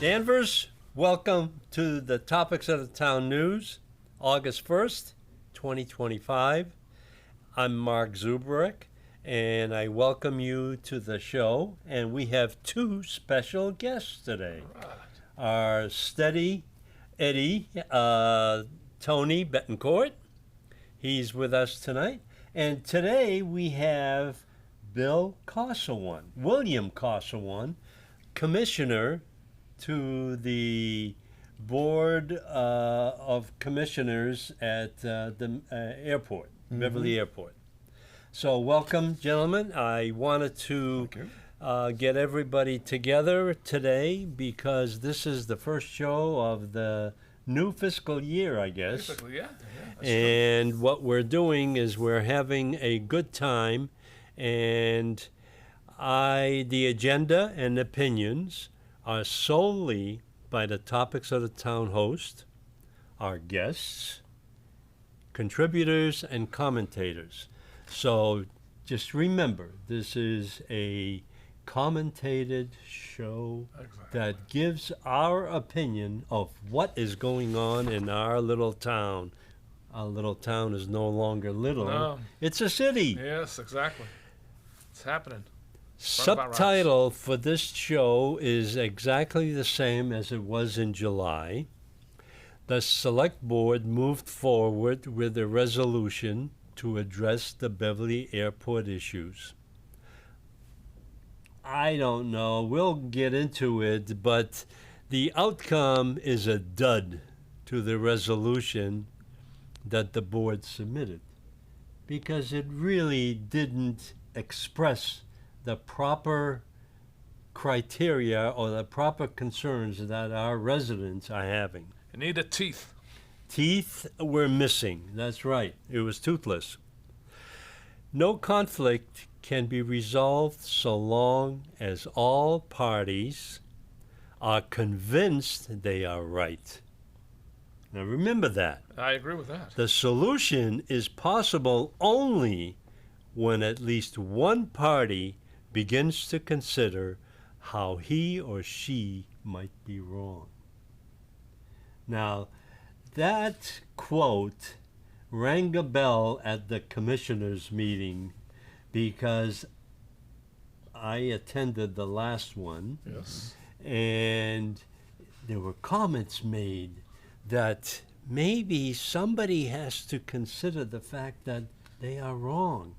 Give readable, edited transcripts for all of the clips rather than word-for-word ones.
Danvers, welcome to the Topics of the Town News, August 1st, 2025. I'm Mark Zubrick, and I welcome you to the show. And we have two special guests today. Our steady Eddie, Tony Betancourt. He's with us tonight. And today we have Bill Cossawan, William Cossawan, Commissioner to the Board of Commissioners at the airport, Beverly Airport. So welcome, gentlemen. I wanted to get everybody together today because this is the first show of the new fiscal year, I guess. Basically, yeah. And what we're doing is we're having a good time, and the agenda and opinions are solely by the Topics of the Town host, our guests, contributors, and commentators. So just remember, this is a commentated show that gives our opinion of what is going on in our little town. Our little town is no longer little. No. It's a city. Yes, exactly. It's happening. Subtitle for this show is exactly the same as it was in July. The Select Board moved forward with a resolution to address the Beverly Airport issues. I don't know. We'll get into it, but the outcome is a dud to the resolution that the board submitted because it really didn't express the proper criteria or the proper concerns that our residents are having. It needed teeth. Teeth were missing. That's right. It was toothless. No conflict can be resolved so long as all parties are convinced they are right. Now remember that. I agree with that. The solution is possible only when at least one party begins to consider how he or she might be wrong. Now, that quote rang a bell at the commissioners' meeting because I attended the last one. Yes. And there were comments made that maybe somebody has to consider the fact that they are wrong.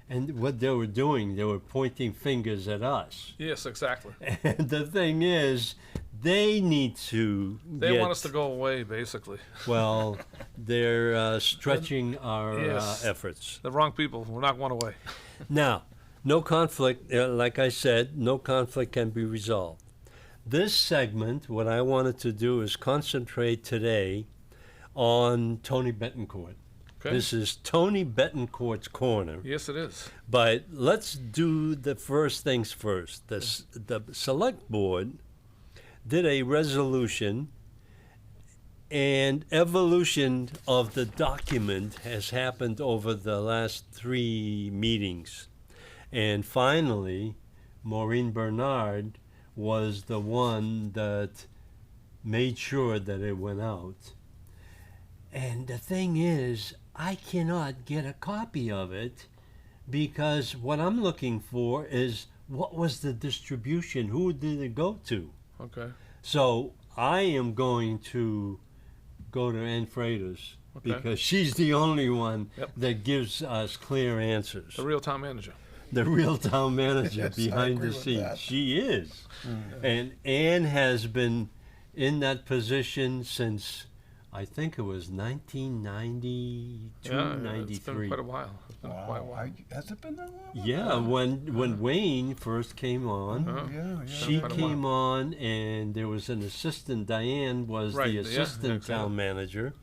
And what they were doing, they were pointing fingers at us. Yes, exactly. And the thing is, they need to They want us to go away, basically. Well, they're stretching our Yes. efforts. The wrong people will not want away. Now, no conflict, like I said, no conflict can be resolved. This segment, what I wanted to do is concentrate today on Tony Betancourt. Okay. This is Tony Betancourt's corner. Yes, it is. But let's do the first things first. The Select Board did a resolution, and evolution of the document has happened over the last 3 meetings. And finally, Maureen Bernard was the one that made sure that it went out. And the thing is, I cannot get a copy of it because what I'm looking for is what was the distribution? Who did it go to? Okay. So I am going to go to Ann Freitas because she's the only one that gives us clear answers. The real town manager. The real town manager Yes, I behind agree the with scenes. that. She is. And Ann has been in that position since I think it was 1992, Yeah, 93. it's been quite a while. It's been quite a while. Has it been that long? Yeah, when Wayne first came on, Yeah. she quite a came on, and there was an assistant. Diane was Right, the yeah, assistant exactly. town manager,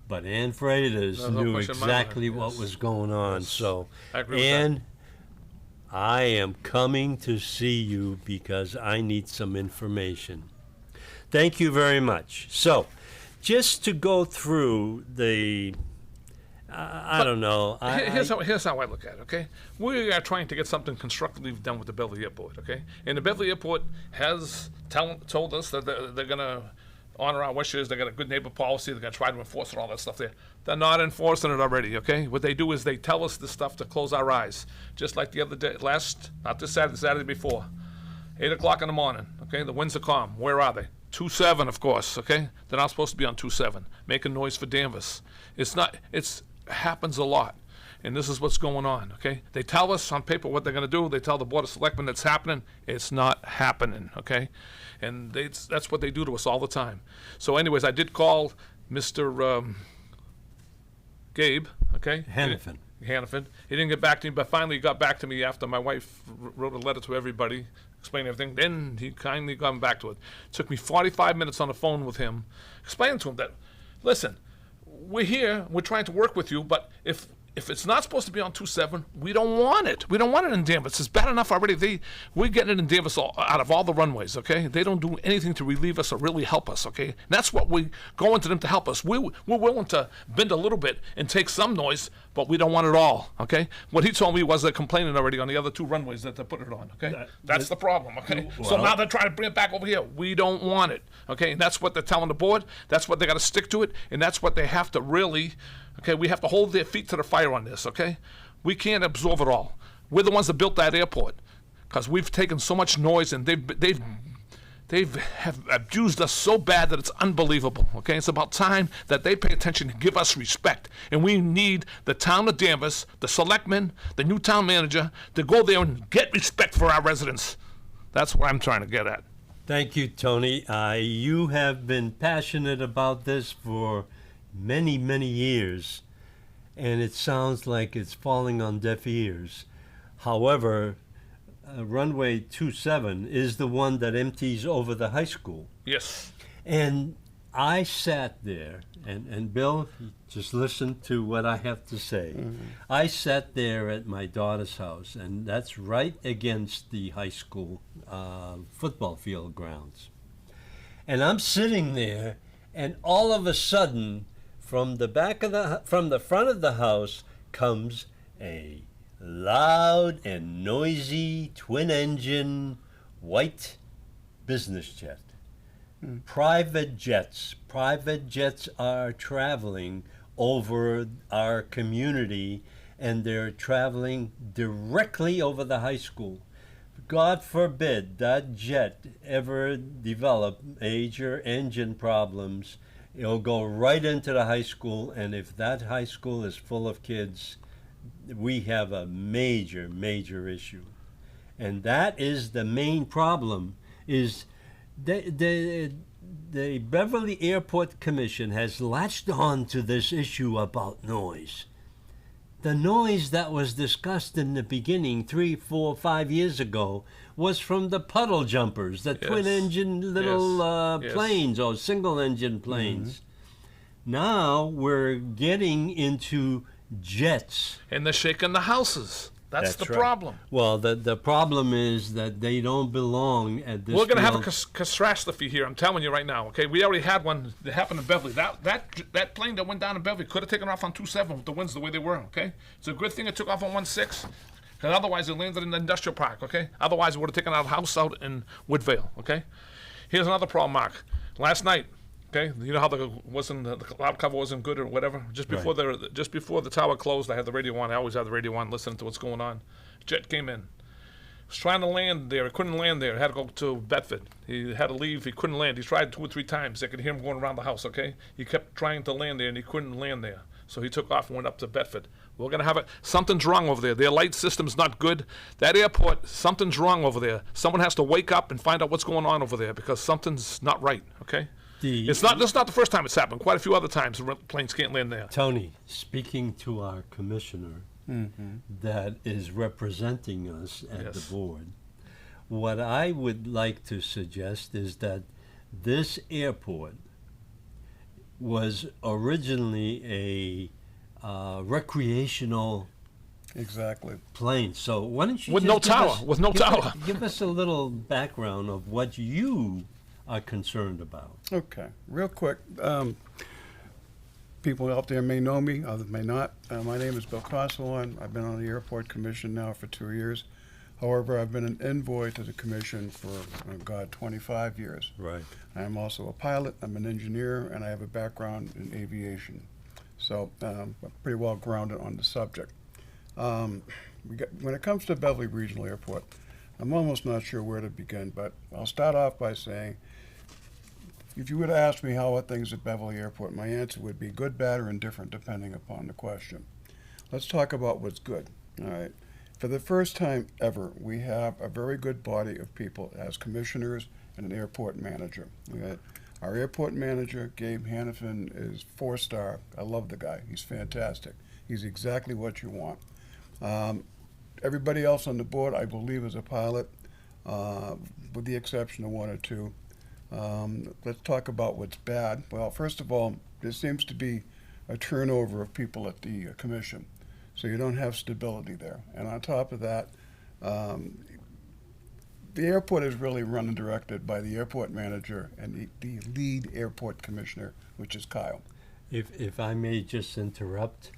but Ann Freitas No knew question in my exactly mind, what yes. was going on. Yes. So, I agree with that. Ann, I am coming to see you because I need some information. Thank you very much. So, just to go through the I don't know. Here's how I look at it, okay? We are trying to get something constructively done with the Beverly Airport, okay? And the Beverly Airport has told us that they're going to honor our wishes. They got a good neighbor policy. They're going to try to enforce it, all that stuff there. They're not enforcing it already, okay? What they do is they tell us this stuff to close our eyes. Just like the other day, not this Saturday, the Saturday before. 8 o'clock in the morning, okay? The winds are calm. Where are they? 2-7, of course, okay? They're not supposed to be on 2-7, making noise for Danvers. It's happens a lot, and this is what's going on, okay? They tell us on paper what they're going to do. They tell the Board of Selectmen that's happening. It's not happening, okay? And that's what they do to us all the time. So anyways, I did call Mr. Gabe, okay? Hannafin. He didn't get back to me, but finally he got back to me after my wife wrote a letter to everybody, explaining everything. Then he kindly got back to it. Took me 45 minutes on the phone with him, explaining to him that, listen, we're here, we're trying to work with you, but if it's not supposed to be on 2-7, we don't want it. We don't want it in Danvers. It's bad enough already. We're getting it in Danvers out of all the runways, okay? They don't do anything to relieve us or really help us, okay? And that's what we go into them to help us. We're willing to bend a little bit and take some noise, but we don't want it all, okay? What he told me was they're complaining already on the other 2 runways that they're putting it on, okay? That's the problem, okay? So now they're trying to bring it back over here. We don't want it, okay? And that's what they're telling the board. That's what they got to stick to it, and that's what they have to really... Okay, we have to hold their feet to the fire on this, okay? We can't absorb it all. We're the ones that built that airport because we've taken so much noise and they've abused us so bad that it's unbelievable, okay? It's about time that they pay attention and give us respect. And we need the town of Danvers, the selectmen, the new town manager to go there and get respect for our residents. That's what I'm trying to get at. Thank you, Tony. You have been passionate about this for many, many years, and it sounds like it's falling on deaf ears. However, runway 27 is the one that empties over the high school. Yes. And I sat there, and Bill, just listen to what I have to say. Mm-hmm. I sat there at my daughter's house, and that's right against the high school football field grounds. And I'm sitting there, and all of a sudden, from the front of the house comes a loud and noisy twin-engine white business jet. Private jets are traveling over our community, and they're traveling directly over the high school. God forbid that jet ever develop major engine problems. It'll go right into the high school, and if that high school is full of kids, we have a major, major issue. And that is the main problem, is the Beverly Airport Commission has latched on to this issue about noise. The noise that was discussed in the beginning 3, 4, 5 years ago was from the puddle jumpers, the twin-engine little planes or single-engine planes. Mm-hmm. Now we're getting into jets. And they're shaking the houses. That's the right. problem. Well, the problem is that they don't belong at this. We're going to have a catastrophe here. I'm telling you right now. Okay, we already had one that happened in Beverly. That plane that went down in Beverly could have taken off on 2-7 with the winds the way they were. Okay, it's a good thing it took off on 1-6, because otherwise it landed in the industrial park. Okay, otherwise it would have taken our house out in Woodvale. Okay, here's another problem, Mark. Last night. Okay, you know how the cloud cover wasn't good or whatever. Just before the tower closed, I had the radio on. I always have the radio on, listening to what's going on. Jet came in. Was trying to land there. He couldn't land there. He had to go to Bedford. He had to leave. He couldn't land. He tried 2 or 3 times. I could hear him going around the house. Okay, he kept trying to land there and he couldn't land there. So he took off and went up to Bedford. We're gonna have something's wrong over there. Their light system's not good. That airport, something's wrong over there. Someone has to wake up and find out what's going on over there, because something's not right. Okay. This is not the first time it's happened. Quite a few other times planes can't land there. Tony, speaking to our commissioner that is representing us at the board, what I would like to suggest is that this airport was originally a recreational plane. So why don't you with no tower? Give us a little background of what you are concerned about. Okay, real quick. people out there may know me, others may not. My name is Bill Cosselon. I've been on the Airport Commission now for 2 years. However, I've been an envoy to the commission for, 25 years. Right. I'm also a pilot, I'm an engineer, and I have a background in aviation. So I'm pretty well grounded on the subject. When it comes to Beverly Regional Airport, I'm almost not sure where to begin, but I'll start off by saying, if you would ask me how are things at Beverly Airport, my answer would be good, bad, or indifferent, depending upon the question. Let's talk about what's good. All right. For the first time ever, we have a very good body of people as commissioners and an airport manager. Okay? Our airport manager, Gabe Hannafin, is 4-star. I love the guy. He's fantastic. He's exactly what you want. Everybody else on the board, I believe, is a pilot, with the exception of 1 or 2. Let's talk about what's bad. Well, first of all, there seems to be a turnover of people at the commission, so you don't have stability there. And on top of that, the airport is really run and directed by the airport manager and the lead airport commissioner, which is Kyle. If I may just interrupt,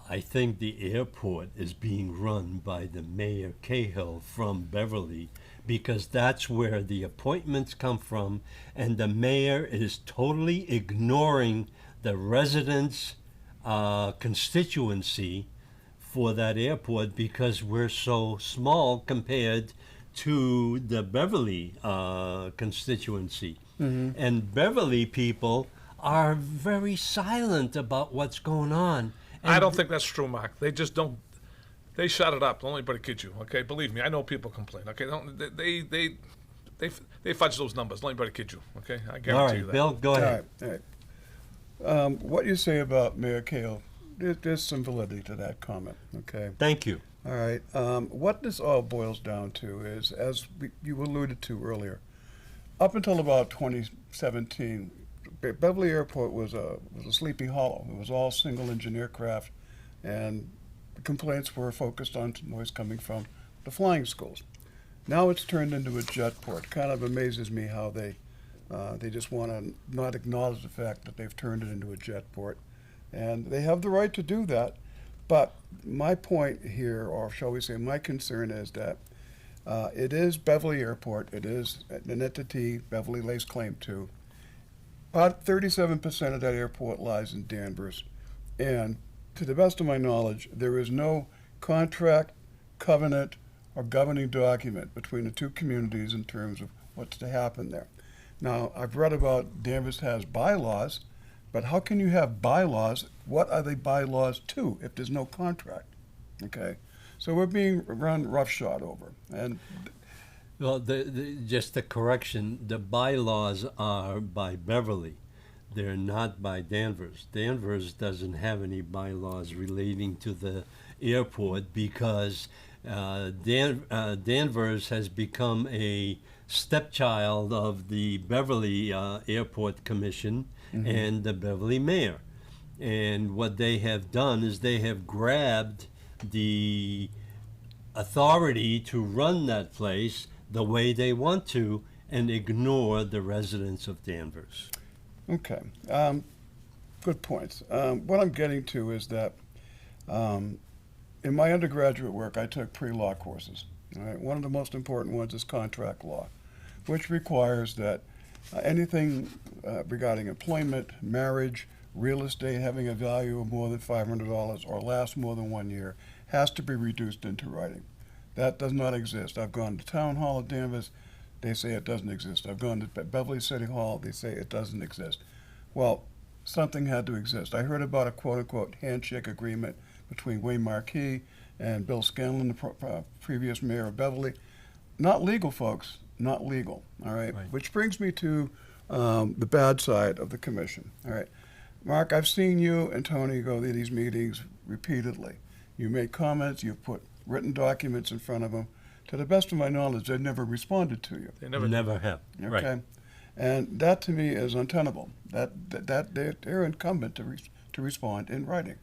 I think the airport is being run by the Mayor Cahill from Beverly, because that's where the appointments come from, and the mayor is totally ignoring the residents' constituency for that airport because we're so small compared to the Beverly constituency. And Beverly people are very silent about what's going on. I don't think that's true, Mark. They just don't. They shut it up. Don't anybody kid you. Okay, believe me. I know people complain. Okay, they fudge those numbers. Don't anybody kid you. Okay, I All guarantee you right, that. Bill, go ahead. All right. What you say about Mayor Cahill, there's some validity to that comment, okay? Thank you. All right. What this all boils down to is, as you alluded to earlier, up until about 2017, Beverly Airport was a sleepy hollow. It was all single-engine aircraft, and the complaints were focused on noise coming from the flying schools. Now it's turned into a jet port. Kind of amazes me how they just want to not acknowledge the fact that they've turned it into a jet port, and they have the right to do that. But my point here, or shall we say my concern, is that it is Beverly Airport. It is an entity Beverly lays claim to. About 37% of that airport lies in Danvers. And to the best of my knowledge, there is no contract, covenant, or governing document between the two communities in terms of what's to happen there. Now, I've read about Danvers has bylaws, but how can you have bylaws? What are they bylaws to if there's no contract? Okay, so we're being run roughshod over. And Well, just a correction, the bylaws are by Beverly. They're not by Danvers. Danvers doesn't have any bylaws relating to the airport because Danvers has become a stepchild of the Beverly Airport Commission and the Beverly Mayor. And what they have done is they have grabbed the authority to run that place the way they want to and ignore the residents of Danvers. okay, good points. What I'm getting to is that in my undergraduate work, I took pre-law courses. All right? One of the most important ones is contract law, which requires that anything regarding employment, marriage, real estate having a value of more than $500 or last more than 1 year has to be reduced into writing. That does not exist. I've gone to Town Hall of Danvers, they say it doesn't exist. I've gone to Beverly City Hall, they say it doesn't exist. Well, something had to exist. I heard about a quote-unquote handshake agreement between Wayne Marquis and Bill Scanlon, the previous mayor of Beverly. Not legal, folks, not legal, all right? Right. Which brings me to the bad side of the commission, all right? Mark, I've seen you and Tony go to these meetings repeatedly. You make comments, you've put written documents in front of them. To the best of my knowledge, they've never responded to you. They never. Never have. Okay, Right. and that to me is untenable. That they're incumbent to respond in writing.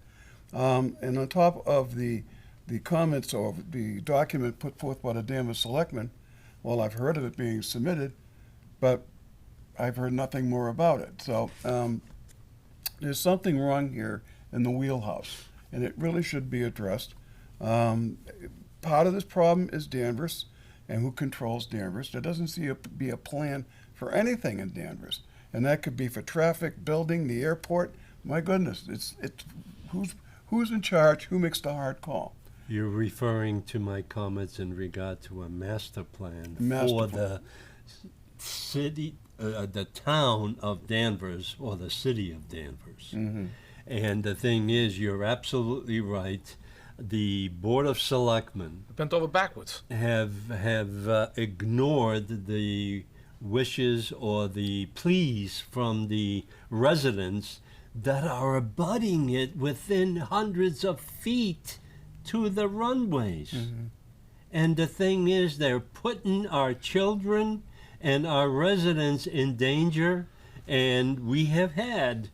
And on top of the comments or the document put forth by the Danvers Selectmen, well, I've heard of it being submitted, but I've heard nothing more about it. So there's something wrong here in the wheelhouse, and it really should be addressed. Part of this problem is Danvers and who controls Danvers. There doesn't seem to be a plan for anything in Danvers, and that could be for traffic, building, the airport. My goodness, it's who's in charge, who makes the hard call. You're referring to my comments in regard to a master plan Master for plan. the city, the town of Danvers, or the city of Danvers. Mm-hmm. And the thing is, you're absolutely right. The Board of Selectmen Bent over backwards. have ignored the wishes or the pleas from the residents that are abutting it within hundreds of feet to the runways. Mm-hmm. And the thing is, they're putting our children and our residents in danger. And we have had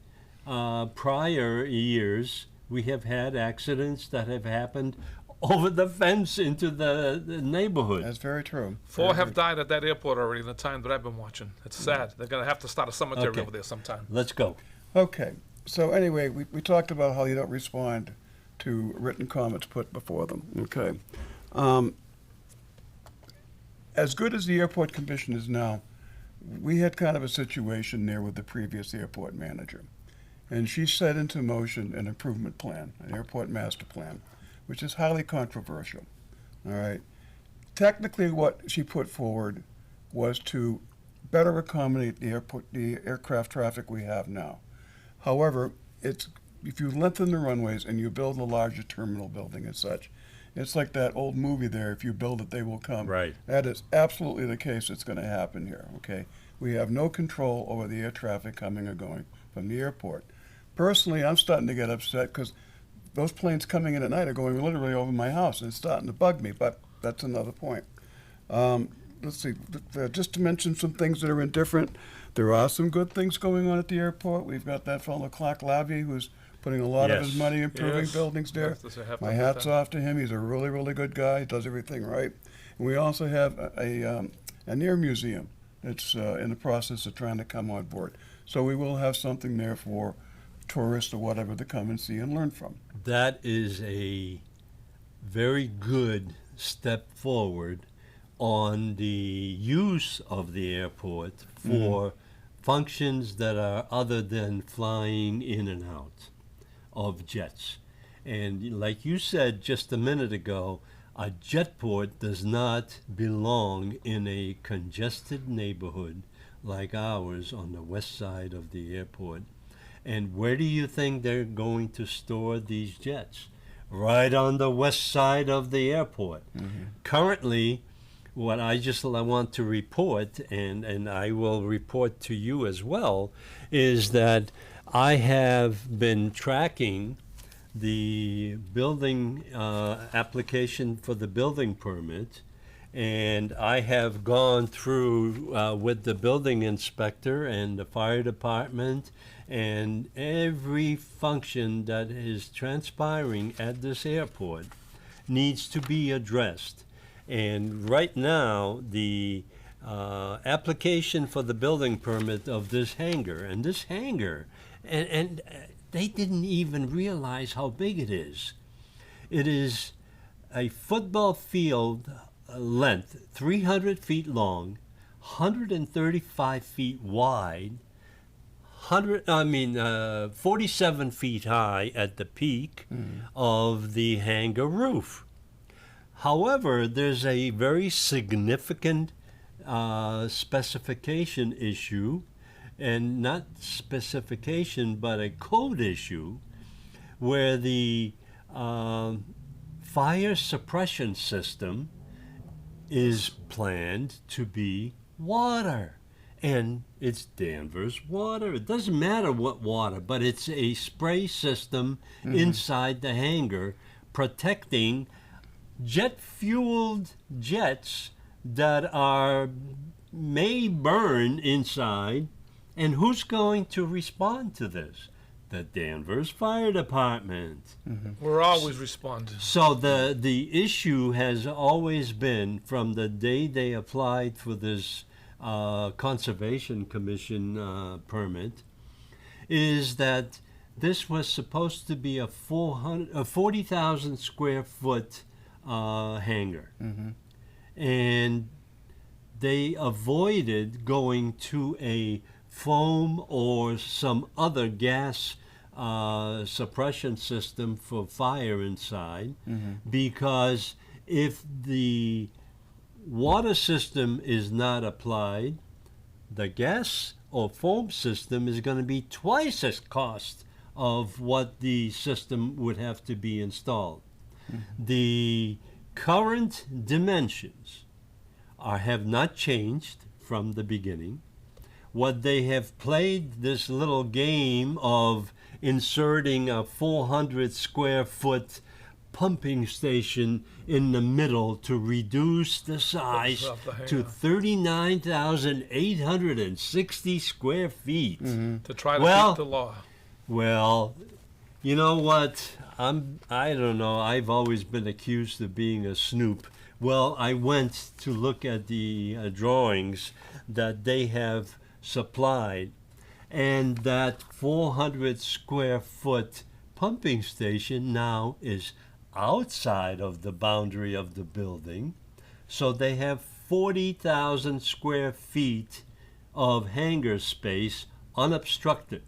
prior years, we have had accidents that have happened over the fence into the neighborhood. That's very true. Four Very have true. died at that airport already in the time that I've been watching. It's sad. They're going to have to start a cemetery Okay. over there sometime. Let's go. Okay, so anyway, we talked about how you don't respond to written comments put before them. Okay. As good as the airport commission is now, we had kind of a situation there with the previous airport manager. And she set into motion an improvement plan, an airport master plan, which is highly controversial. All right. Technically, what she put forward was to better accommodate the aircraft traffic we have now. However, if you lengthen the runways and you build a larger terminal building and such, it's like that old movie there, if you build it, they will come. Right. That is absolutely the case that's going to happen here, okay? We have no control over the air traffic coming or going from the airport. Personally, I'm starting to get upset because those planes coming in at night are going literally over my house, and it's starting to bug me, but that's another point. Let's see, just to mention some things that are indifferent, there are some good things going on at the airport. We've got that fellow Clark Lavie who's putting a lot of his Yes. money improving Yes. buildings there. Yes, that's what happened My with hat's that. off to him. He's a really, really good guy. He does everything right. And we also have an air museum that's in the process of trying to come on board. So we will have something there for tourists or whatever to come and see and learn from. That is a very good step forward on the use of the airport for functions that are other than flying in and out of jets. And like you said just a minute ago, a jetport does not belong in a congested neighborhood like ours on the west side of the airport. And where do you think they're going to store these jets? Right on the west side of the airport. Currently, what I want to report, and I will report to you as well, is that I have been tracking the building application for the building permit, and I have gone through with the building inspector and the fire department and every function that is transpiring at this airport needs to be addressed. And right now, the application for the building permit of this hangar, and this hangar, and they didn't even realize how big it is. It is a football field length, 300 feet long, 135 feet wide, 47 feet high at the peak of the hangar roof. However, there's a very significant specification issue, and not specification, but a code issue, where the fire suppression system is planned to be water. And it's Danvers water. It doesn't matter what water, but it's a spray system inside the hangar protecting jet-fueled jets that may burn inside. And who's going to respond to this? The Danvers Fire Department. We're always responding. So the issue has always been, from the day they applied for this Conservation Commission permit, is that this was supposed to be a 40,000 square foot hangar. And they avoided going to a foam or some other gas suppression system for fire inside, because if the water system is not applied, the gas or foam system is going to be twice as cost of what the system would have to be installed. The current dimensions have not changed from the beginning. What they have played this little game of inserting a 400 square foot pumping station in the middle to reduce the size to 39,860 square feet. To try to Well, keep the law. Well, you know what? I don't know. I've always been accused of being a snoop. Well, I went to look at the drawings that they have supplied, and that 400 square foot pumping station now is outside of the boundary of the building. So they have 40,000 square feet of hangar space unobstructed.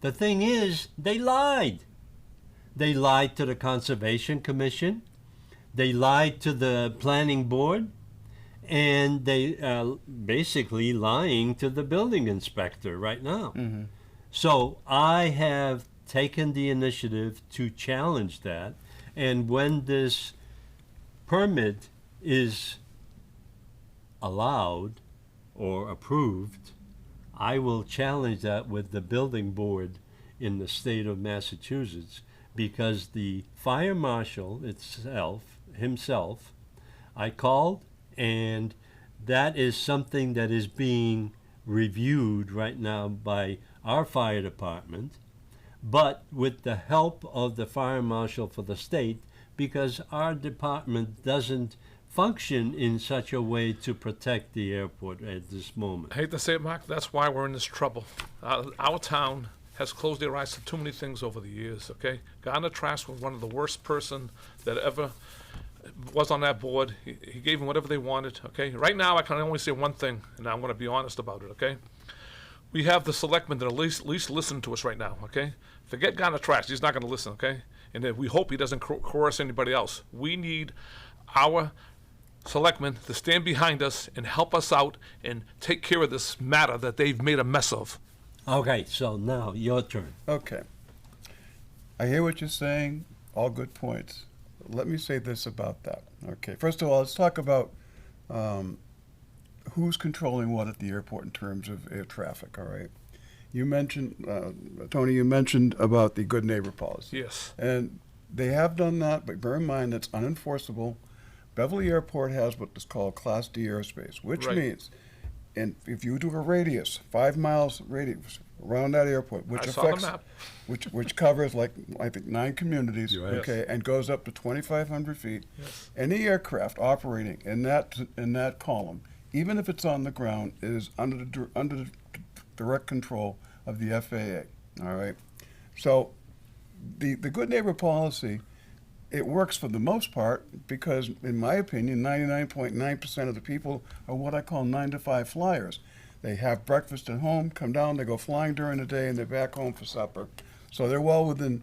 The thing is, they lied. They lied to the Conservation Commission. They lied to the Planning Board. And they basically lying to the building inspector right now. So I have taken the initiative to challenge that. And when this permit is allowed or approved, I will challenge that with the building board in the state of Massachusetts, because the fire marshal himself, I called, and that is something that is being reviewed right now by our fire department, but with the help of the fire marshal for the state, because our department doesn't function in such a way to protect the airport at this moment. I hate to say it, Mark, that's why we're in this trouble. Our town has closed their eyes to too many things over the years, okay? Gardner Trask was one of the worst person that ever was on that board. He gave them whatever they wanted, okay? Right now, I can only say one thing, and I'm going to be honest about it, okay? We have the selectmen that at least listen to us right now, okay? Forget Gardner Trask. He's not going to listen, okay? And then we hope he doesn't coerce anybody else. We need our selectmen to stand behind us and help us out and take care of this matter that they've made a mess of. Okay, so now your turn. Okay. I hear what you're saying, all good points. Let me say this about that. Okay, first of all, let's talk about who's controlling what at the airport in terms of air traffic, all right? You mentioned, Tony, you mentioned about the good neighbor policy. Yes. And they have done that, but bear in mind that's unenforceable. Beverly Airport has what is called Class D airspace, which Right. means, and if you do a radius, 5 miles radius around that airport, which I saw the affects, map. which covers like I think 9 communities, Right. okay, and goes up to 2,500 feet. Yes. Any aircraft operating in that column, even if it's on the ground, is under the direct control of the FAA. All right, so the good neighbor policy, it works for the most part because, in my opinion, 99.9% of the people are what I call 9-to-5 flyers. They have breakfast at home, come down, they go flying during the day, and they're back home for supper. So they're well within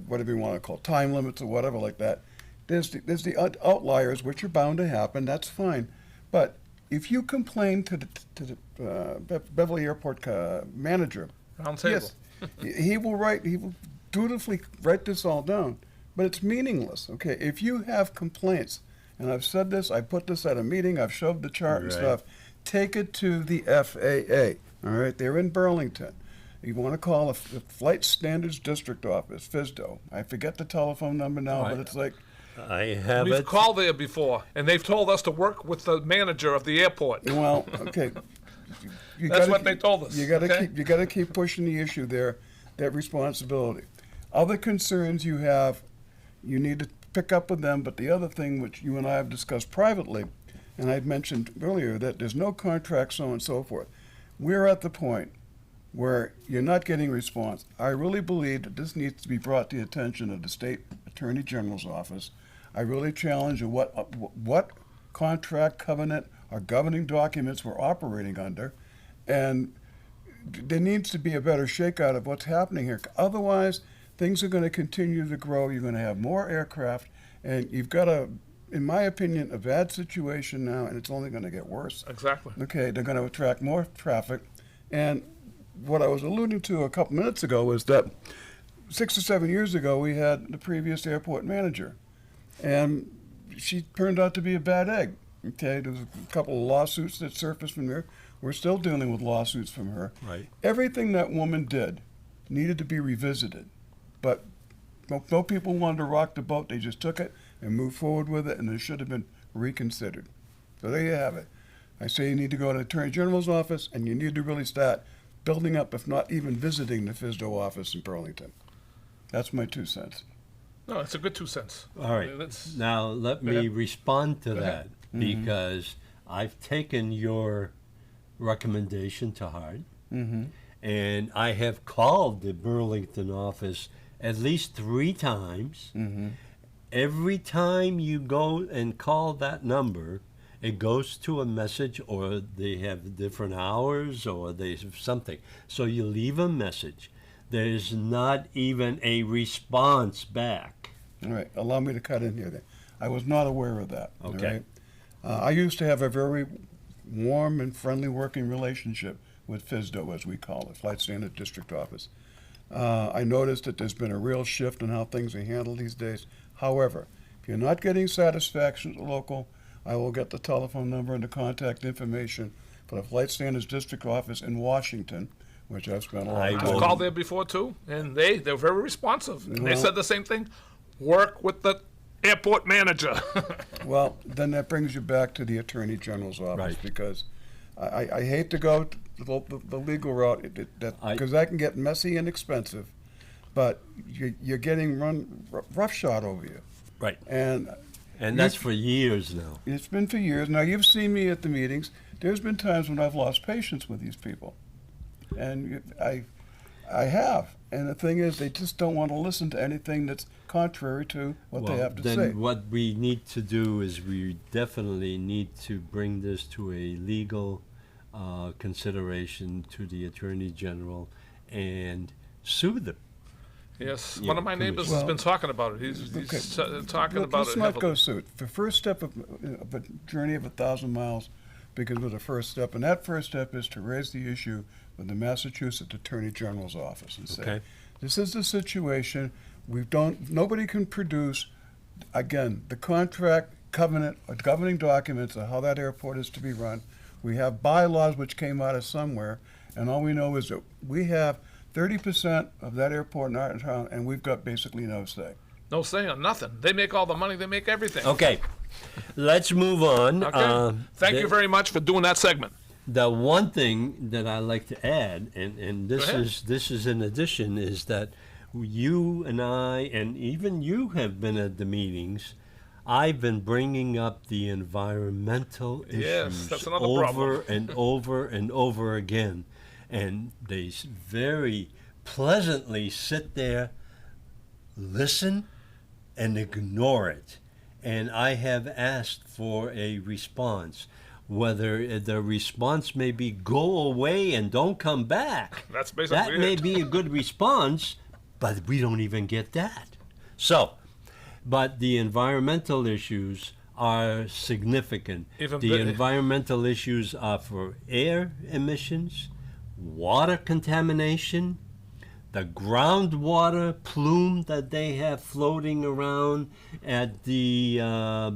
whatever you want to call time limits or whatever like that. There's the outliers, which are bound to happen. That's fine, but if you complain to the Beverly Airport manager, Round table. yes, he will dutifully write this all down. But it's meaningless, okay? If you have complaints, and I've said this, I put this at a meeting, I've shoved the chart and Right. stuff, take it to the FAA, all right? They're in Burlington. You want to call the Flight Standards District Office, FSDO. I forget the telephone number now, but it's like, I have We've it. called there before, and they've told us to work with the manager of the airport. well, okay. You That's gotta what they keep- told us, You got to okay? keep. You got to keep pushing the issue there. That responsibility. Other concerns you have, you need to pick up with them. But the other thing, which you and I have discussed privately, and I'd mentioned earlier, that there's no contract, so on and so forth. We're at the point where you're not getting response. I really believe that this needs to be brought to the attention of the state attorney general's office. I really challenge what contract, covenant, or governing documents we're operating under, and there needs to be a better shakeout of what's happening here. Otherwise, things are going to continue to grow. You're going to have more aircraft, and you've got in my opinion, a bad situation now, and it's only going to get worse. Exactly. Okay, they're going to attract more traffic, and what I was alluding to a couple minutes ago was that 6 or 7 years ago we had the previous airport manager, and she turned out to be a bad egg. Okay, there was a couple of lawsuits that surfaced from there. We're still dealing with lawsuits from her. Right. Everything that woman did needed to be revisited, but no people wanted to rock the boat. They just took it and moved forward with it, and it should have been reconsidered. So there you have it. I say you need to go to the Attorney General's office, and you need to really start building up, if not even visiting the FSDO office in Burlington. That's my 2 cents. No, it's a good 2 cents. All right. That's- Now, let Go me ahead. respond to Go that ahead. because I've taken your recommendation to heart, Mm-hmm. and I have called the Burlington office at least 3 times. Mm-hmm. Every time you go and call that number, it goes to a message, or they have different hours, or they have something. So you leave a message. There's not even a response back. All right, allow me to cut in here then. I was not aware of that. all Okay. right? I used to have a very warm and friendly working relationship with FSDO, as we call it, Flight Standard District Office. I noticed that there's been a real shift in how things are handled these days. However, if you're not getting satisfaction at the local, I will get the telephone number and the contact information for the Flight Standards District Office in Washington, which I've spent a lot I of I've time. will- called there before too, and they're very responsive. And they Well- said the same thing. Work with the airport manager. Well, then that brings you back to the Attorney General's office, Right. because I hate to go to the legal route, because that can get messy and expensive, but you're getting run roughshod over you. Right. And And that's for years now. it's been for years. Now, you've seen me at the meetings. There's been times when I've lost patience with these people. And I have. And the thing is, they just don't want to listen to anything that's contrary to what they have to then say. what we need to do is we definitely need to bring this to a legal consideration to the Attorney General and sue them. Yes, Yeah, one of my neighbors has Well, been talking about it. He's okay. talking Look, about let's it not heavily. go suit. The first step of a journey of 1,000 miles begins with the first step, and that first step is to raise the issue with the Massachusetts Attorney General's office and say, Okay. this is the situation. Nobody can produce, again, the contract, covenant, or governing documents of how that airport is to be run. We have bylaws which came out of somewhere, and all we know is that we have 30% of that airport in our town, and we've got basically no say. No say on nothing. They make all the money. They make everything. Okay, let's move on. Okay. Thank you the- very much for doing that segment. The one thing that I like to add, and this Go ahead. is in addition, is that you and I, and even you have been at the meetings. I've been bringing up the environmental Yes, issues that's another over problem. and over and over again, and they very pleasantly sit there, listen, and ignore it. And I have asked for a response. Whether the response may be go away and don't come back. That's That basically may it. be a good response, but we don't even get that. So, but the environmental issues are significant. Even The bi- environmental issues are for air emissions, water contamination, the groundwater plume that they have floating around at the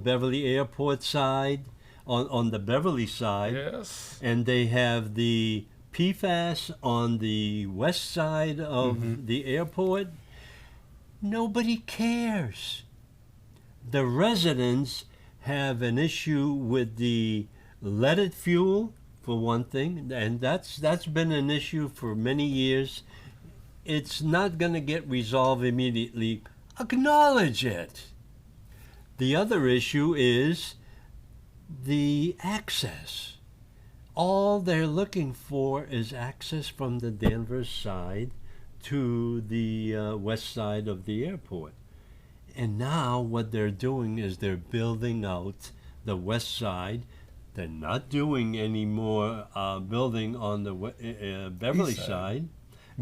Beverly Airport side, on the Beverly side, Yes. and they have the PFAS on the west side of the airport. Nobody cares. The residents have an issue with the leaded fuel, for one thing, and that's been an issue for many years. It's not going to get resolved immediately. Acknowledge it. The other issue is the access. all they're looking for is access from the Danvers side to the west side of the airport. And now what they're doing is they're building out the west side. They're not doing any more building on the Beverly East side. side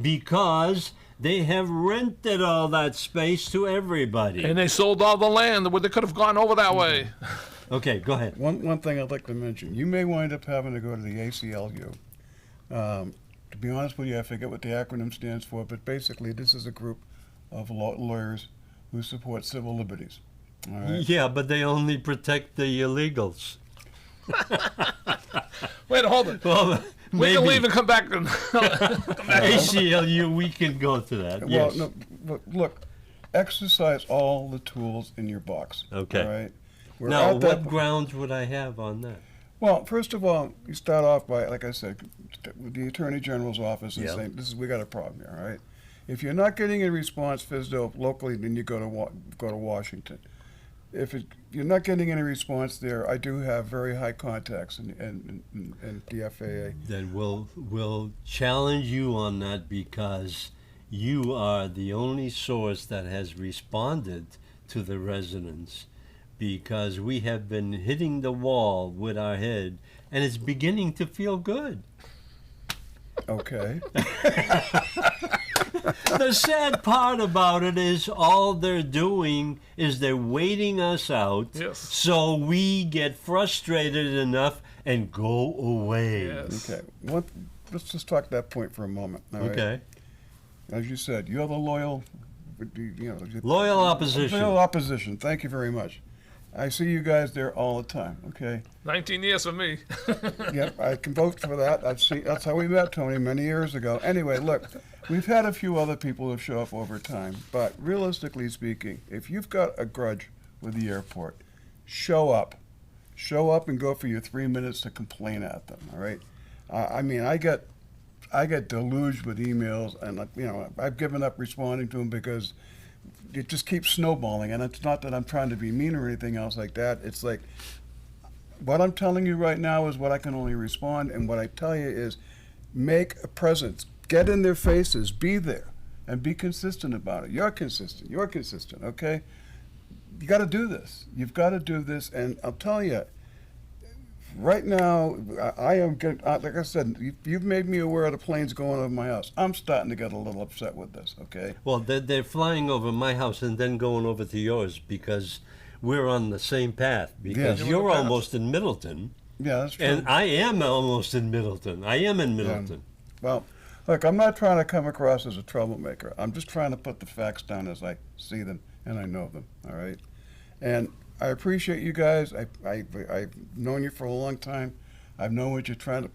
because they have rented all that space to everybody. And they sold all the land where they could have gone over that way. Okay, go ahead. One thing I'd like to mention, you may wind up having to go to the ACLU. To be honest with you, I forget what the acronym stands for, but basically this is a group of lawyers who support civil liberties. All right? Yeah, but they only protect the illegals. Wait, hold it. Well, We can leave and come back. And ACLU, we can go to that. Well, Yes. no, look, exercise all the tools in your box. Okay. All right. We're Now, at that what grounds would I have on that? Well, first of all, you start off by, like I said, with the Attorney General's office and Yeah. saying, we got a problem here, all right? If you're not getting a response, FISDO, locally, then you go to Washington. If you're not getting any response there, I do have very high contacts in the FAA. Then we'll challenge you on that because you are the only source that has responded to the residents, because we have been hitting the wall with our head and it's beginning to feel good. Okay. The sad part about it is all they're doing is they're waiting us out, Yes. so we get frustrated enough and go away. Yes. Okay. Let's just talk that point for a moment. All right? Okay. As you said, you're the loyal, Loyal opposition. Loyal opposition. Thank you very much. I see you guys there all the time. Okay. 19 years for me. Yep, I can vote for that. That's how we met, Tony, many years ago. Anyway, look, we've had a few other people who show up over time, but realistically speaking, if you've got a grudge with the airport, show up. Show up and go for your 3 minutes to complain at them, all right? I mean, I get deluged with emails, and I've given up responding to them because it just keeps snowballing. And it's not that I'm trying to be mean or anything else like that. It's like, what I'm telling you right now is what I can only respond, and what I tell you is make a presence. Get in their faces, be there, and be consistent about it. You're consistent, okay? You got to do this. You've got to do this, and I'll tell you, right now, I am getting, like I said, you've made me aware of the planes going over my house. I'm starting to get a little upset with this, okay? Well, they're flying over my house and then going over to yours because we're on the same path. Because Yeah. you're almost in Middleton, Yeah, that's true. and I am almost in Middleton. I am in Middleton. Well, look, I'm not trying to come across as a troublemaker. I'm just trying to put the facts down as I see them and I know them, all right? And I appreciate you guys. I've known you for a long time. I've known what you're trying to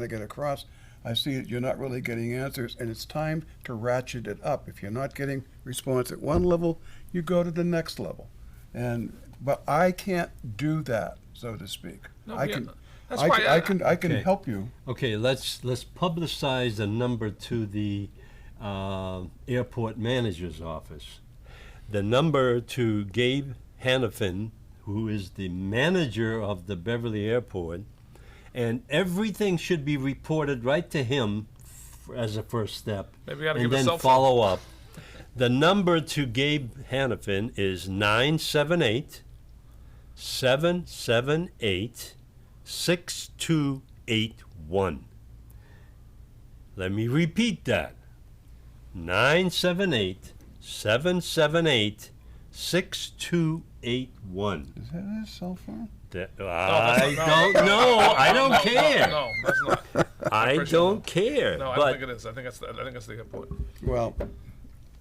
get across. I see that you're not really getting answers, and it's time to ratchet it up. If you're not getting response at one level, you go to the next level. But I can't do that, so to speak. No, I yeah, can. that's I why can Okay. help you. Okay, let's publicize the number to the airport manager's office. The number to Gabe Hannafin, who is the manager of the Beverly Airport, and everything should be reported right to him as a first step, Maybe we gotta and give a then cell phone. follow up. The number to Gabe Hannafin is 978 778 6281. Let me repeat that. 978 778 6281. Is that his cell phone? I don't know. I don't care. No, that's not. I Appreciate don't care. No, I don't but think it is. I think that's the airport. Well,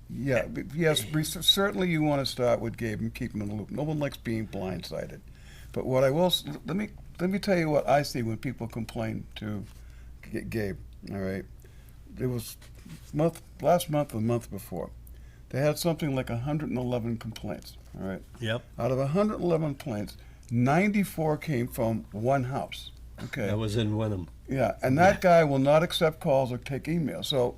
yeah, yes, certainly you want to start with Gabe and keep him in the loop. No one likes being blindsided. But what I will, let me tell you what I see when people complain to Gabe, all right? It was last month or the month before. They had something like 111 complaints, all right? Yep. Out of 111 complaints, 94 came from one house, okay? That was in Wenham. Yeah, and that guy will not accept calls or take emails. So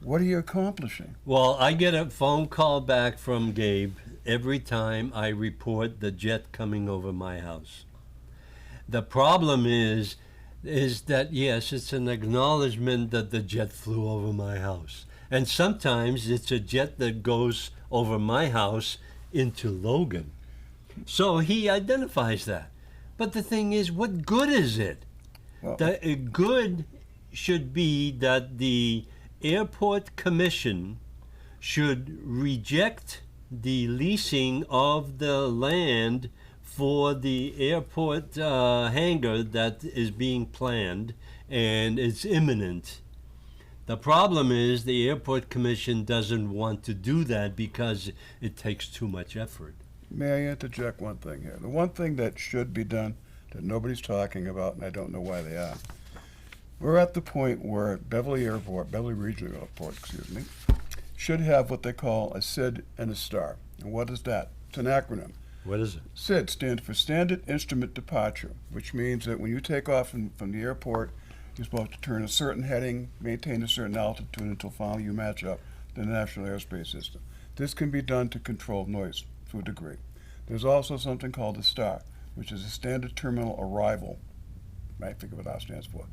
what are you accomplishing? Well, I get a phone call back from Gabe every time I report the jet coming over my house. The problem is that, yes, it's an acknowledgement that the jet flew over my house. And sometimes it's a jet that goes over my house into Logan. So he identifies that. But the thing is, what good is it? Well, The good should be that the airport commission should reject the leasing of the land for the airport hangar that is being planned and it's imminent. The problem is the airport commission doesn't want to do that because it takes too much effort. may I interject one thing here? The one thing that should be done that nobody's talking about, and I don't know why they are, we're at the point where Beverly Regional Airport, should have what they call a SID and a STAR. And what is that? It's an acronym. What is it? SID stands for Standard Instrument Departure, which means that when you take off from the airport, you're supposed to turn a certain heading, maintain a certain altitude until finally you match up to the National Airspace System. This can be done to control noise to a degree. There's also something called a STAR, which is a Standard Terminal Arrival. I forget what that stands for.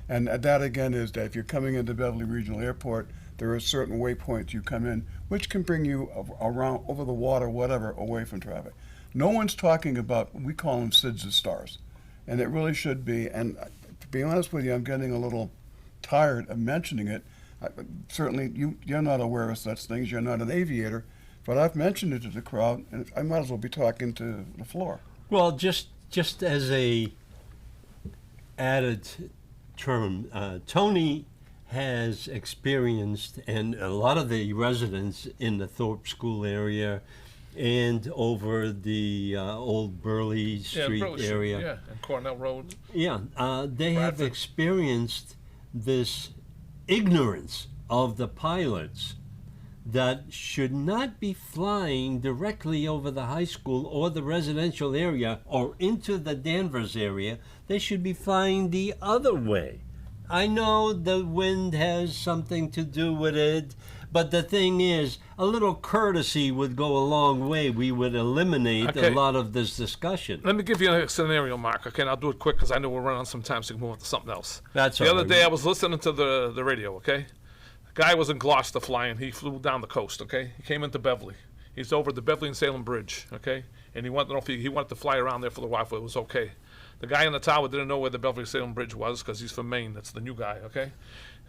And that again is that if you're coming into Beverly Regional Airport, there are certain waypoints you come in, which can bring you around, over the water, whatever, away from traffic. No one's talking about, we call them SIDS and STARS. And it really should be, and to be honest with you, I'm getting a little tired of mentioning it. Certainly, you're not aware of such things, you're not an aviator, but I've mentioned it to the crowd, and I might as well be talking to the floor. Well, just as a added term, Tony has experienced, and a lot of the residents in the Thorpe School area and over the old Burley Street Burley area. yeah, and Cornell Road. Yeah, they have Bradford. experienced this ignorance of the pilots that should not be flying directly over the high school or the residential area or into the Danvers area. They should be flying the other way. I know the wind has something to do with it, but the thing is, a little courtesy would go a long way. We would eliminate Okay. a lot of this discussion. Let me give you a scenario, Mark, okay? And I'll do it quick because I know we're running on some time, so we can move on to something else. That's The all other right. day I was listening to the radio, okay? The guy was in Gloucester flying. He flew down the coast, okay? He came into Beverly. He's over the Beverly and Salem Bridge, okay? And he wanted to know if he wanted to fly around there for a while, if it was okay. The guy in the tower didn't know where the Beverly Salem Bridge was because he's from Maine. That's the new guy, okay?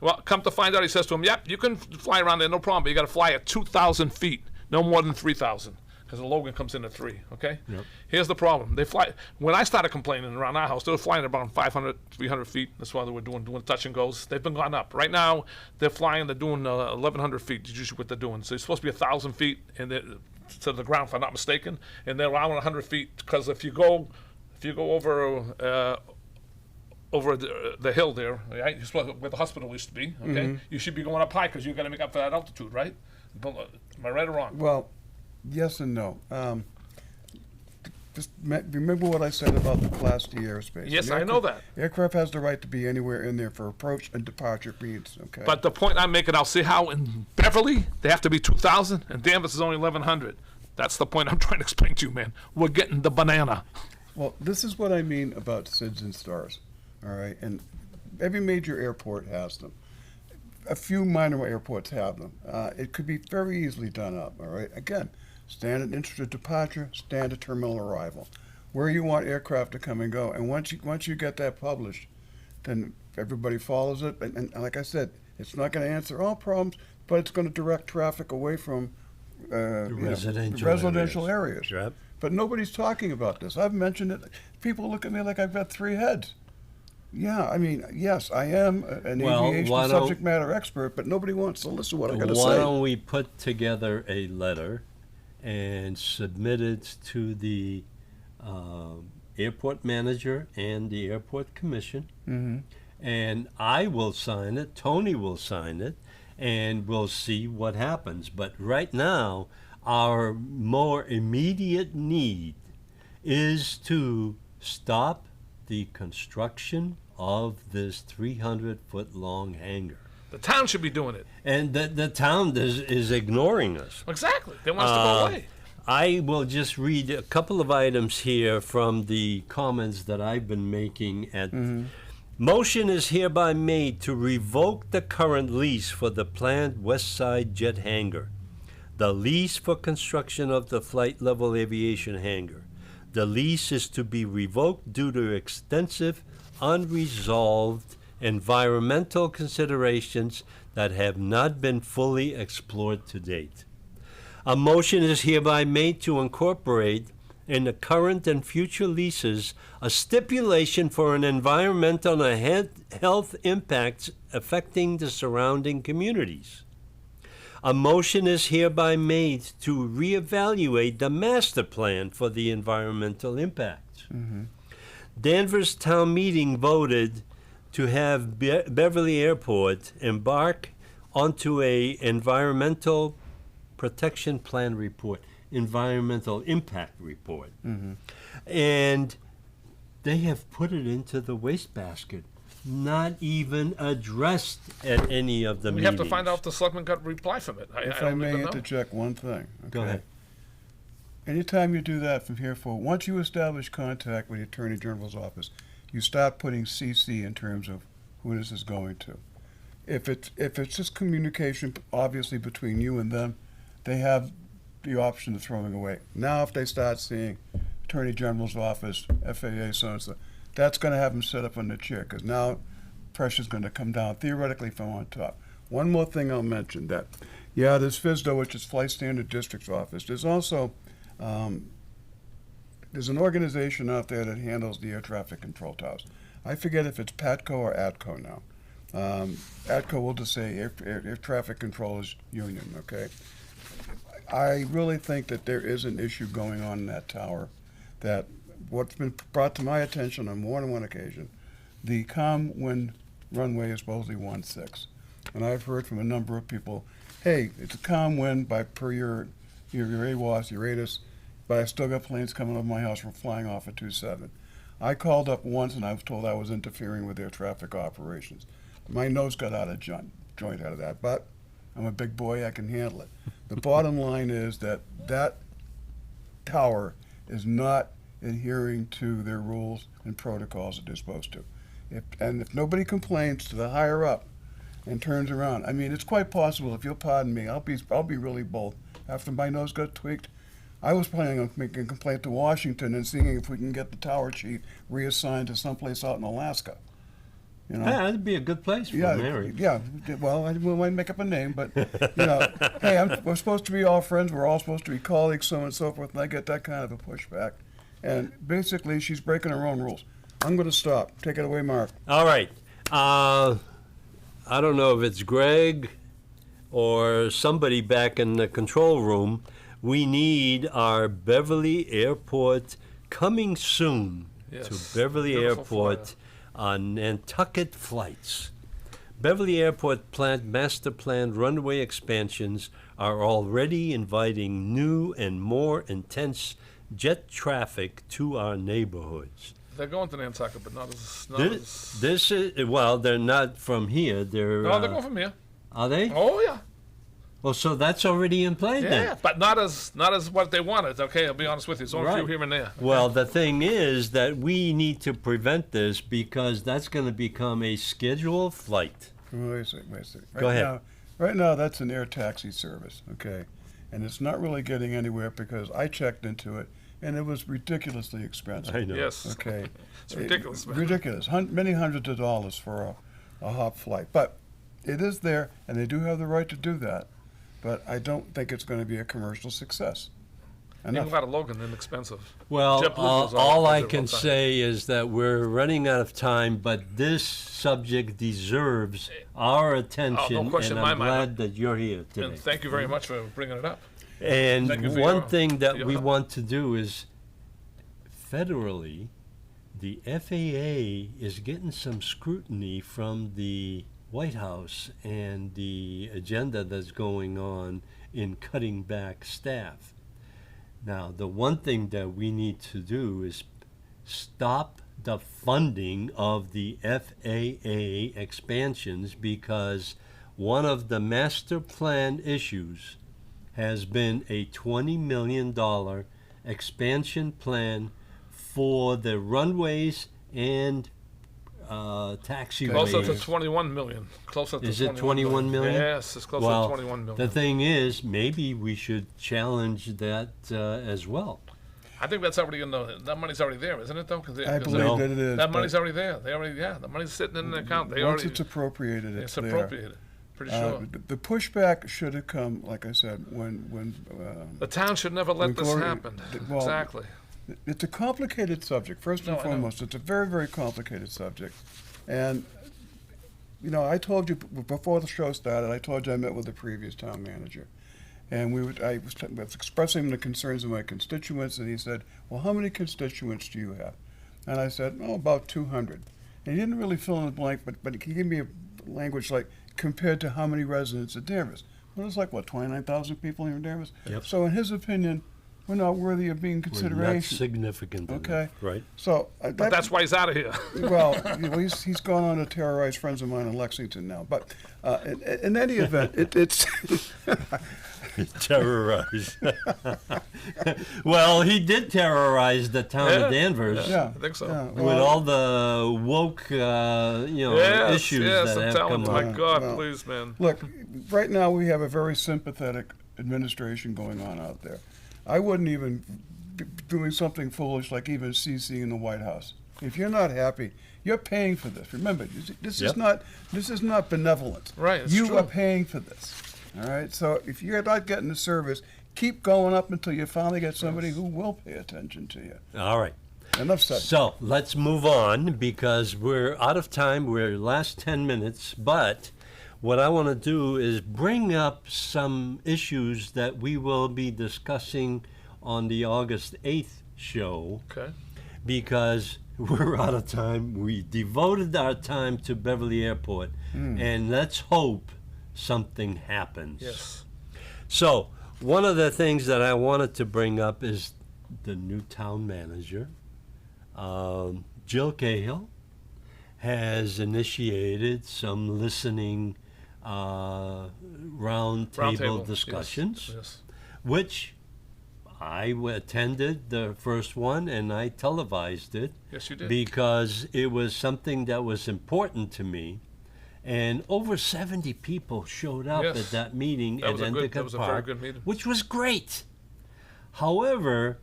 Well, come to find out, he says to him, yep, you can fly around there, no problem, but you got to fly at 2,000 feet, no more than 3,000, because the Logan comes in at 3, okay? Yep. Here's the problem. They fly, when I started complaining around our house, they were flying around 500, 300 feet. That's why they were doing touch and goes. They've been gone up. Right now, they're doing 1,100 feet, is usually what they're doing. So it's supposed to be 1,000 feet and to the ground, if I'm not mistaken, and they're around 100 feet, because if you go over the hill there, right? You're supposed where the hospital used to be, okay? You should be going up high because you're going to make up for that altitude, right? Am I right or wrong? Well, yes and no. Just remember what I said about the Class D airspace. Yes, An I know that. Aircraft has the right to be anywhere in there for approach and departure needs, okay? But the point I'm making, I'll see how in Beverly they have to be 2,000 and Danvers is only 1,100. That's the point I'm trying to explain to you, man. We're getting the banana. Well, this is what I mean about SIDS and STARS, all right? And every major airport has them. A few minor airports have them. It could be very easily done up, all right? Again, standard instrument departure, standard terminal arrival, where you want aircraft to come and go. And once you get that published, then everybody follows it. And like I said, it's not going to answer all problems, but it's going to direct traffic away from residential areas. Right. But nobody's talking about this. I've mentioned it. People look at me like I've got 3 heads. Yeah, I mean, yes, I am an Well, aviation why subject matter expert, but nobody wants to listen to what I got to Why say. don't we put together a letter and submit it to the airport manager and the airport commission? Mm-hmm. And I will sign it, Tony will sign it, and we'll see what happens. But right now, our more immediate need is to stop the construction of this 300-foot-long hangar. The town should be doing it. And the town is ignoring us. Exactly. They want us to go away. I will just read a couple of items here from the comments that I've been making at. Motion is hereby made to revoke the current lease for the planned West Side Jet Hangar, the lease for construction of the Flight Level Aviation Hangar. The lease is to be revoked due to extensive, unresolved environmental considerations that have not been fully explored to date. A motion is hereby made to incorporate in the current and future leases a stipulation for an environmental and health impacts affecting the surrounding communities. A motion is hereby made to reevaluate the master plan for the environmental impacts. Danvers Town Meeting voted to have Beverly Airport embark onto a environmental protection plan report, environmental impact report. And they have put it into the wastebasket, not even addressed at any of the We meetings. have to find out if the selectman got a reply from it. If I I don't may even know. interject one thing. Go okay? ahead. Anytime you do that from here forward, once you establish contact with the Attorney General's office, you start putting CC in terms of who this is going to. If it's just communication, obviously between you and them, they have the option of throwing away. Now, if they start seeing Attorney General's office, FAA, so and so, that's going to have them set up on the chair because now pressure's going to come down theoretically from on top. One more thing I'll mention that, yeah, there's FSDO, which is Flight Standard District's office. There's also there's an organization out there that handles the air traffic control towers. I forget if it's PATCO or ATCO now. ATCO will just say Air Traffic Controllers Union, okay? I really think that there is an issue going on in that tower that what's been brought to my attention on more than one occasion, the calm wind runway is supposedly 1.6. And I've heard from a number of people, hey, it's a calm wind per your AWOS, your ATIS, but I still got planes coming over my house from flying off at 2.7. I called up once and I was told I was interfering with their traffic operations. My nose got out of joint out of that, but I'm a big boy, I can handle it. The bottom line is that tower is not adhering to their rules and protocols that they're supposed to. If nobody complains to the higher up and turns around, I mean, it's quite possible, if you'll pardon me, I'll be really bold. After my nose got tweaked, I was planning on making a complaint to Washington and seeing if we can get the tower chief reassigned to someplace out in Alaska. You know? Yeah, that'd be a good place for Mary. Yeah. Well, I won't make up a name, but you know, hey, we're supposed to be all friends. We're all supposed to be colleagues, so on and so forth. And I get that kind of a pushback, and basically, she's breaking her own rules. I'm going to stop. Take it away, Mark. All right. I don't know if it's Greg or somebody back in the control room. We need our Beverly Airport coming soon Yes. to Beverly Beautiful Airport on Nantucket flights. Beverly Airport master plan runway expansions are already inviting new and more intense jet traffic to our neighborhoods. They're going to Nantucket, but not as. This is, well, they're not from here. They're They're going from here. Are they? Oh yeah. Well, so that's already in play Yeah, then. but not as what they wanted. Okay, I'll be honest with you. It's only a few Right. here and there. Well, the thing is that we need to prevent this because that's going to become a scheduled flight. Wait a second. Go ahead. Right now, that's an air taxi service, okay? And it's not really getting anywhere because I checked into it, and it was ridiculously expensive. I know. Yes. Okay. It's ridiculous. Ridiculous. Many hundreds of dollars for a hop flight. But it is there, and they do have the right to do that. But I don't think it's going to be a commercial success. Even Enough. out of Logan, inexpensive. Well, JetBlue goes all I all can the time. say is that we're running out of time, but this subject deserves our attention, question and in I'm my mind. glad that you're here today. And thank you very much for bringing it up. And Thank you for one your- thing that your we help. want to do is, federally, the FAA is getting some scrutiny from the White House and the agenda that's going on in cutting back staff. Now, the one thing that we need to do is stop the funding of the FAA expansions because one of the master plan issues has been a $20 million expansion plan for the runways and taxiways. Closer to 21 million. Closer to Is it 21 million? Yes, it's closer Well, to 21 million. the thing is, maybe we should challenge that as well. I think that's already that money's already there, isn't it? Though, I believe that it is. that but money's already there. The money's sitting in the account. once it's appropriated, it's there. appropriated. Pretty sure. The pushback should have come, like I said, when The town should never let when this Gloria- happen. well, Exactly. it's a complicated subject. First and No, I know. foremost, it's a very, very complicated subject. And, I told you before the show started, I told you I met with the previous town manager. And I was expressing the concerns of my constituents, and he said, well, how many constituents do you have? And I said, about 200. And he didn't really fill in the blank, but he gave me a language like, compared to how many residents at Danvers. Well, it's like, 29,000 people here in Danvers? Yep. So in his opinion, we're not worthy of being We're not consideration. significant Okay. enough, right? So But that's why he's out of here. well, he's gone on to terrorize friends of mine in Lexington now. But in any event, it's Terrorize. Well, he did terrorize the town of Danvers yeah, I think so. yeah, with well, all the woke, Yes, issues yes, that I'm have telling come you. up. My God, Well, please, man. Look, right now we have a very sympathetic administration going on out there. I wouldn't even be doing something foolish like even CCing the White House. If you're not happy, you're paying for this. Remember, this Yep. is not benevolent. Right, it's you true. are paying for this. All right. So if you're not getting the service, keep going up until you finally get somebody who will pay attention to you. All right. Enough said. So let's move on because we're out of time. We're last 10 minutes. But what I want to do is bring up some issues that we will be discussing on the August 8th show Okay. because we're out of time. We devoted our time to Beverly Airport. And let's hope something happens. Yes. So, one of the things that I wanted to bring up is the new town manager. Jill Cahill has initiated some listening round table Yes, discussions, Yes. which I attended the first one and I televised it Yes, you did. because it was something that was important to me. And over 70 people showed up Yes. at that meeting That at was a good- Endicott that was a very Park, good meeting. which was great. However,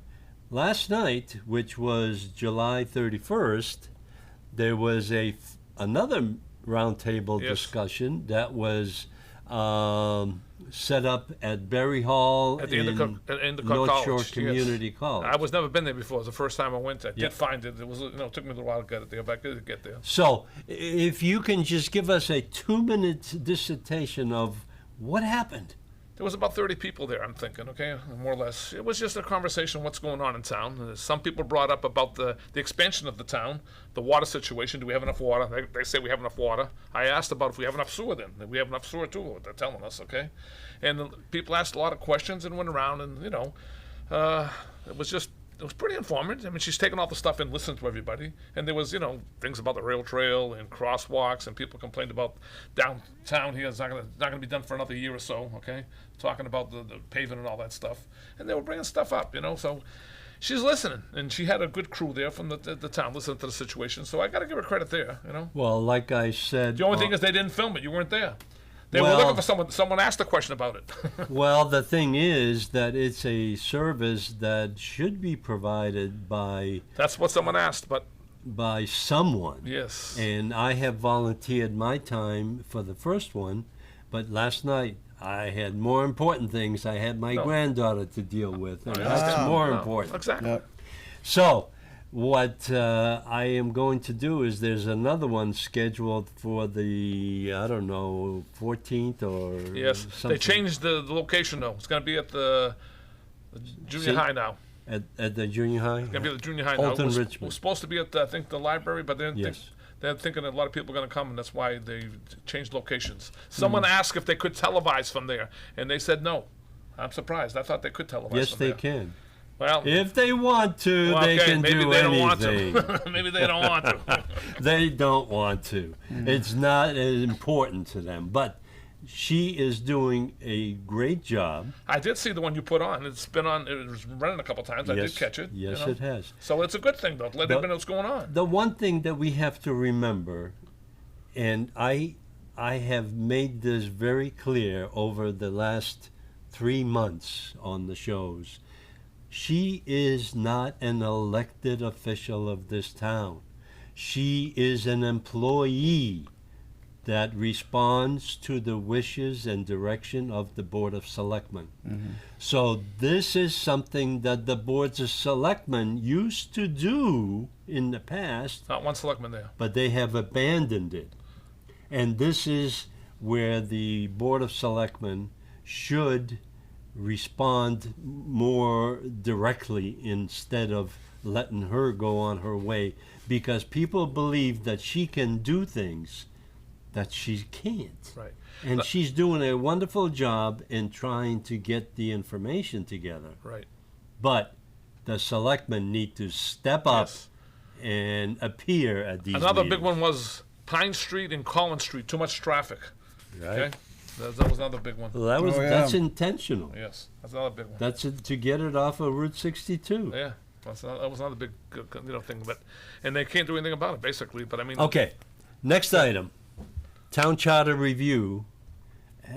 last night, which was July 31st, there was another roundtable Yes. discussion that was set up at Berry Hall At the Endicott North College, Shore yes. Community College. I was never been there before. It was the first time I went. I Yeah. did find it. It was, it took me a little while to get it there, but I did get there. So, if you can just give us a 2-minute dissertation of what happened. There was about 30 people there, I'm thinking, okay, more or less. It was just a conversation, what's going on in town. Some people brought up about the expansion of the town, the water situation. Do we have enough water? They say we have enough water. I asked about if we have enough sewer then. We have enough sewer too, what they're telling us, okay? And people asked a lot of questions and went around and, it was pretty informative. I mean, she's taken all the stuff and listened to everybody. And there was, things about the rail trail and crosswalks, and people complained about downtown here. It's not gonna be done for another year or so, okay? Talking about the paving and all that stuff. And they were bringing stuff up, so she's listening. And she had a good crew there from the town listening to the situation. So I got to give her credit there, Well, like I said, The only thing is they didn't film it. You weren't there. They were Well- looking for someone. Someone asked a question about it. well, the thing is that it's a service that should be provided by That's what someone asked, but someone. yes. And I have volunteered my time for the first one, but last night I had more important things. I had my No. granddaughter to deal with, and I that's understand. more No, important. Exactly. Yep. So, what I am going to do is there's another one scheduled for the, 14th or Yes. something. They changed the location, though. It's going to be at the junior See? high now. At the junior high? It's going to be at the junior high Alton now. It Richmond. was supposed to be at, I think, the library, but they didn't think. Yes. They're thinking that a lot of people are going to come, and that's why they changed locations. Hmm. Someone asked if they could televise from there, and they said no. I'm surprised. I thought they could televise Yes, from they there. can. Well, If they want to, well, they okay, can maybe do they don't anything. want to. Maybe they don't want to. They don't want to. It's not as important to them. But she is doing a great job. I did see the one you put on. It's been on. It was running a couple times. I did catch it. Yes, you know? it has. So it's a good thing, though. Let everybody know what's going on. The one thing that we have to remember, and I have made this very clear over the last 3 months on the shows, she is not an elected official of this town. She is an employee that responds to the wishes and direction of the Board of Selectmen. So this is something that the Boards of Selectmen used to do in the past, Not one selectman there. but they have abandoned it. And this is where the Board of Selectmen should respond more directly instead of letting her go on her way, because people believe that she can do things that she can't. Right. And she's doing a wonderful job in trying to get the information together. Right. But the selectmen need to step up Yes. and appear at these Another big meetings. one was Pine Street and Collins Street. Too much traffic. Right? Okay. That was another big one. Well, that was Oh, yeah. that's intentional. Yes. That's another big one. That's to get it off of Route 62. Yeah. That was another big thing. But and they can't do anything about it basically. But I mean. Okay, next item, Town Charter Review.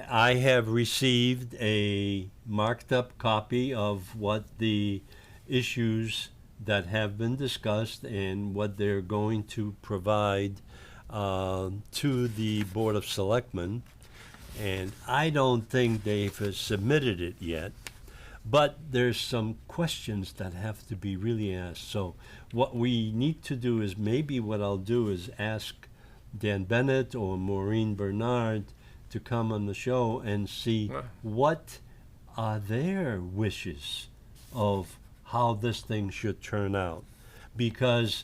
I have received a marked up copy of what the issues that have been discussed and what they're going to provide to the Board of Selectmen. And I don't think they've submitted it yet, but there's some questions that have to be really asked. So what we need to do is, maybe what I'll do is ask Dan Bennett or Maureen Bernard to come on the show and see Yeah. what are their wishes of how this thing should turn out. Because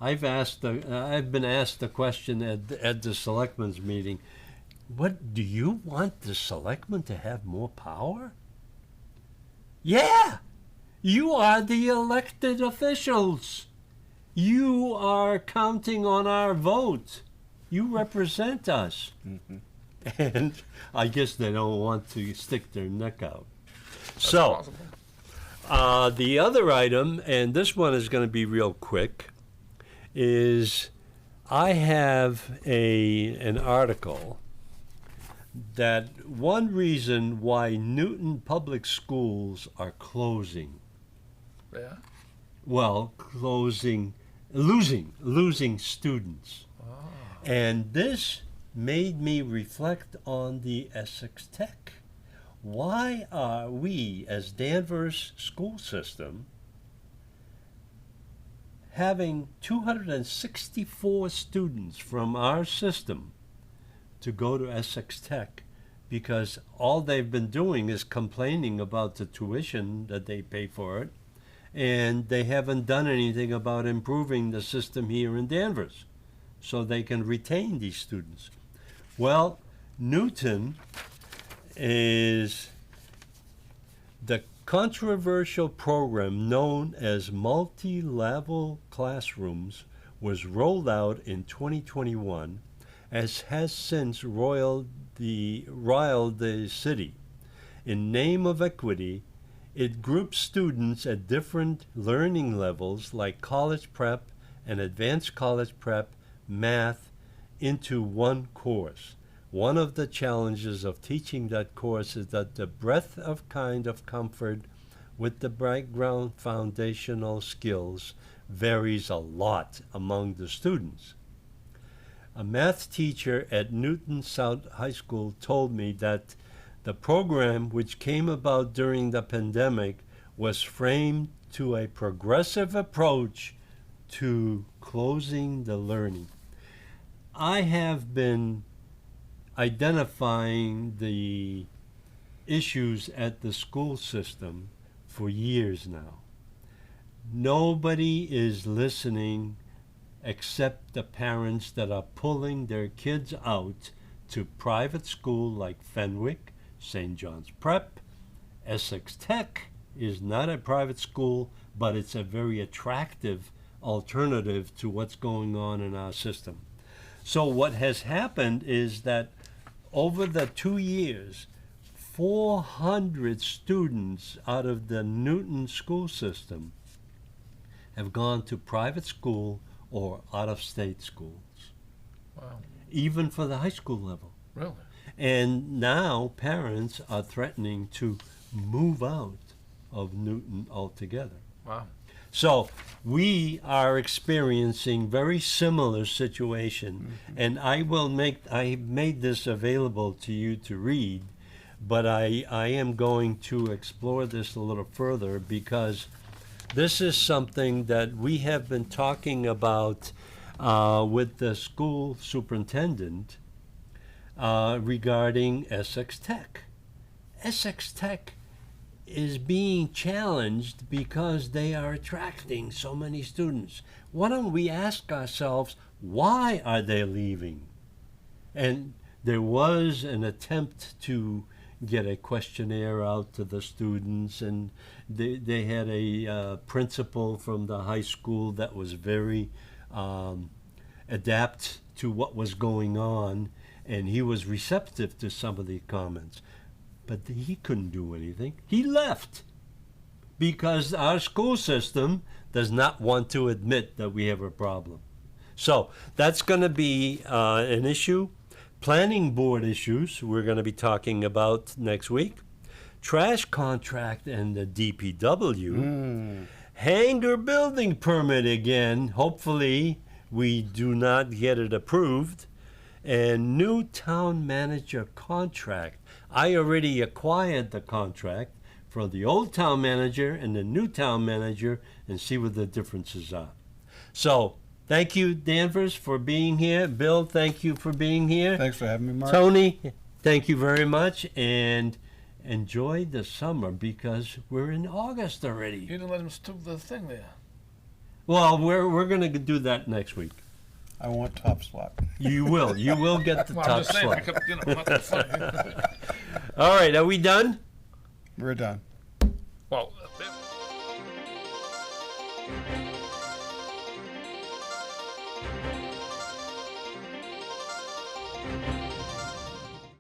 I've been asked the question at the selectmen's meeting, what, do you want the selectmen to have more power? Yeah, you are the elected officials. You are counting on our vote. You represent us. And I guess they don't want to stick their neck out. That's So, possible. the other item, and this one is going to be real quick, is I have an article that one reason why Newton Public Schools are closing, Yeah. well, losing students. And this made me reflect on the Essex Tech. Why are we, as Danvers school system, having 264 students from our system to go to Essex Tech, because all they've been doing is complaining about the tuition that they pay for it, and they haven't done anything about improving the system here in Danvers so they can retain these students. Well, Newton is the controversial program known as multi-level classrooms was rolled out in 2021, as has since riled the city. In name of equity, it groups students at different learning levels like college prep and advanced college prep, math, into one course. One of the challenges of teaching that course is that the breadth of kind of comfort with the background foundational skills varies a lot among the students. A math teacher at Newton South High School told me that the program, which came about during the pandemic, was framed to a progressive approach to closing the learning. I have been identifying the issues at the school system for years now. Nobody is listening except the parents that are pulling their kids out to private school like Fenwick, St. John's Prep. Essex Tech is not a private school, but it's a very attractive alternative to what's going on in our system. So what has happened is that over the 2 years, 400 students out of the Newton school system have gone to private school or out-of-state schools, Wow. even for the high school level. Really? And now parents are threatening to move out of Newton altogether. Wow. So we are experiencing very similar situation, and I made this available to you to read, but I am going to explore this a little further because this is something that we have been talking about with the school superintendent regarding Essex Tech. Essex Tech is being challenged because they are attracting so many students. Why don't we ask ourselves, why are they leaving? And there was an attempt to get a questionnaire out to the students, and they had a principal from the high school that was very adept to what was going on, and he was receptive to some of the comments. But he couldn't do anything. He left because our school system does not want to admit that we have a problem. So that's going to be an issue. Planning board issues we're going to be talking about next week. Trash contract and the DPW. Hangar building permit again. Hopefully we do not get it approved. And new town manager contract. I already acquired the contract for the old town manager and the new town manager and see what the differences are. So, thank you, Danvers, for being here. Bill, thank you for being here. Thanks for having me, Mark. Tony, thank you very much. And enjoy the summer because we're in August already. You didn't let him do the thing there. Well, we're going to do that next week. I want top slot. You will. You will get the Well, I'm top just saying, I slot. could, not the funny. All right, are we done? We're done. Well,